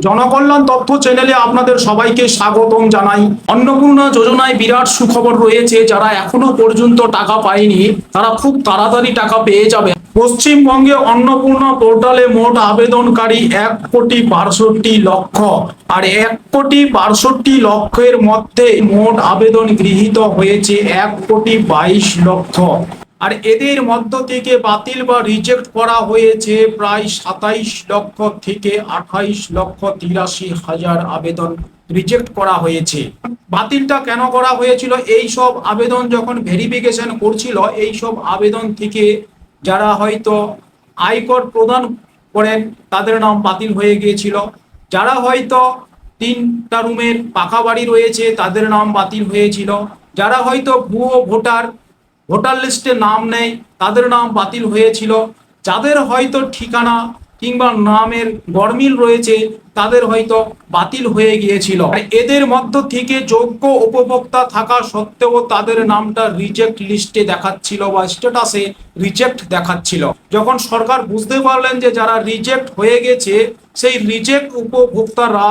জনকল্যাণ তথ্য চ্যানেলে আপনাদের সবাইকে স্বাগতম জানাই। অন্নপূর্ণা যোজনায় বিরাট সুখবর রয়েছে। যারা এখনো পর্যন্ত টাকা পায়নি তারা খুব তাড়াতাড়ি টাকা পেয়ে যাবে। পশ্চিমবঙ্গে অন্নপূর্ণা পোর্টালে মোট আবেদনকারী 1,62,00,000 আর 1,62,00,000 মধ্যে মোট আবেদন গৃহীত হয়েছে 1,22,00,000। আর এদের মধ্য থেকে বাতিল বা রিজেক্ট করা হয়েছে প্রায় 27 লক্ষ থেকে 28,83,000 আবেদন রিজেক্ট করা হয়েছে। বাতিলটা কেন করা হয়েছিল? এই সব আবেদন যখন ভেরিফিকেশন করছিল, এই সব আবেদন থেকে যারা হয়তো আয়কর প্রদান করেন তাদের নাম বাতিল হয়ে গিয়েছিল। যারা হয়তো 3টা রুমের পাকা বাড়ি রয়েছে তাদের নাম বাতিল হয়েছিল। যারা হয়তো ভুয়ো ভোটার লিস্টে নাম নেই তাদের নাম বাতিল হয়েছিল। যাদের হয়তো ঠিকানা কিংবা নামের গরমিল রয়েছে তাদের হয়তো বাতিল হয়ে গিয়েছিল। এদের মধ্য থেকে যোগ্য উপভোক্তা থাকা সত্ত্বেও তাদের নামটা রিজেক্ট লিস্টে দেখাচ্ছিল বা স্ট্যাটাসে রিজেক্ট দেখাচ্ছিল। যখন সরকার বুঝতে পারলেন যে যারা রিজেক্ট হয়ে গেছে সেই রিজেক্ট উপভোক্তারা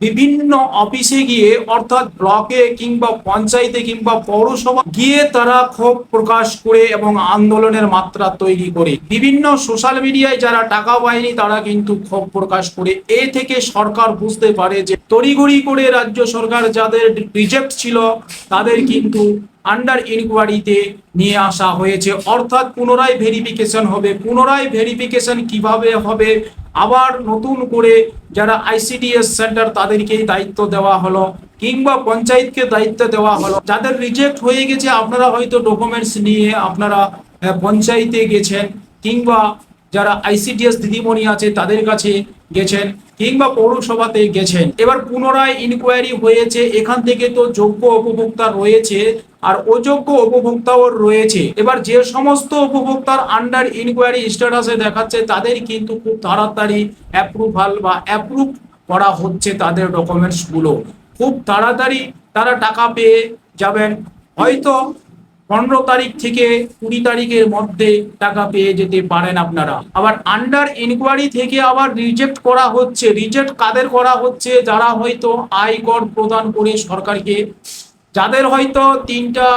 বিভিন্ন অফিসে গিয়ে অর্থাৎ ব্লকে কিংবা পঞ্চায়েতে কিংবা পৌরসভা গিয়ে তারা ক্ষোভ প্রকাশ করে এবং আন্দোলনের মাত্রা তৈরি করে বিভিন্ন সোশ্যাল মিডিয়ায় যারা টাকা পায়নি তারা কিন্তু ক্ষোভ প্রকাশ করে। এ থেকে সরকার বুঝতে পারে যে তড়িঘড়ি করে রাজ্য সরকার যাদের রিজেক্ট ছিল তাদের কিন্তু আন্ডার ইনকোয়ারিতে নিয়ে আসা হয়েছে, অর্থাৎ পুনরায় ভেরিফিকেশন হবে। পুনরায় ভেরিফিকেশন কিভাবে হবে? আবার নতুন করে যারা আইসিডিএস সেন্টার তাদেরকেই দায়িত্ব দেওয়া হলো কিংবা পঞ্চায়েতকে দায়িত্ব দেওয়া হলো। যাদের রিজেক্ট হয়ে গেছে আপনারা হয়তো ডকুমেন্টস নিয়ে আপনারা পঞ্চায়েতে গেছেন কিংবা যারা আইসিডিএস দিদিমণি আছে তাদের কাছে গেছেন কিংবা পৌরসভাতে গেছেন। এবার পুনরায় ইনকোয়ারি হয়েছে, এখান থেকে তো যোগ্য উপভোক্তা রয়েছে আর অযোগ্য উপভোক্তাও রয়েছে। এবার যে সমস্ত উপভোক্তার আন্ডার ইনকোয়ারি স্ট্যাটাসে দেখাচ্ছে তাদের কিন্তু খুব তাড়াতাড়ি অ্যাপ্রুভাল বা অ্যাপ্রুভ করা হচ্ছে, তাদের ডকুমেন্টস গুলো খুব তাড়াতাড়ি তারা টাকা পেয়ে যাবেন। হয়তো 15 তারিখ থেকে 20 তারিখের মধ্যে টাকা পেয়ে যেতে পারেন আপনারা। আবার আন্ডার ইনকোয়ারি থেকে আবার রিজেক্ট করা হচ্ছে। রিজেক্ট কাদের করা হচ্ছে? যারা হয়তো আয়কর প্রদান করে সরকারকে, যাদের হয়তো 3টা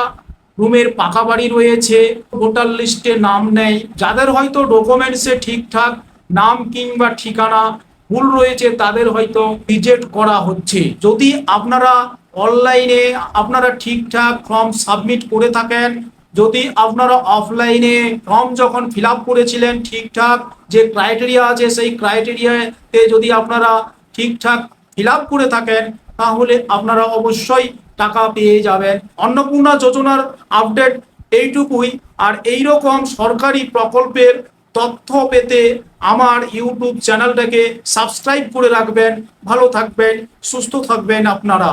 রুমের পাকা বাড়ি রয়েছে, ভোটার লিস্টে নাম নেই, যাদের হয়তো ডকুমেন্টসে ঠিকঠাক নাম কিংবা ঠিকানা ভুল রয়েছে তাদের হয়তো রিজেক্ট করা হচ্ছে। যদি আপনারা অনলাইনে আপনারা ঠিকঠাক ফর্ম সাবমিট করে থাকেন, যদি আপনারা অফলাইনে ফর্ম যখন ফিল আপ করেছিলেন ঠিকঠাক যে ক্রাইটেরিয়া আছে সেই ক্রাইটেরিয়াতে যদি আপনারা ঠিকঠাক ফিল আপ করে থাকেন তাহলে আপনারা অবশ্যই টাকা পেয়ে যাবেন। অন্নপূর্ণা যোজনার আপডেট এইটুকুই। আর এইরকম সরকারি প্রকল্পের তথ্য পেতে আমার ইউটিউব চ্যানেলটাকে সাবস্ক্রাইব করে রাখবেন। ভালো থাকবেন, সুস্থ থাকবেন আপনারা।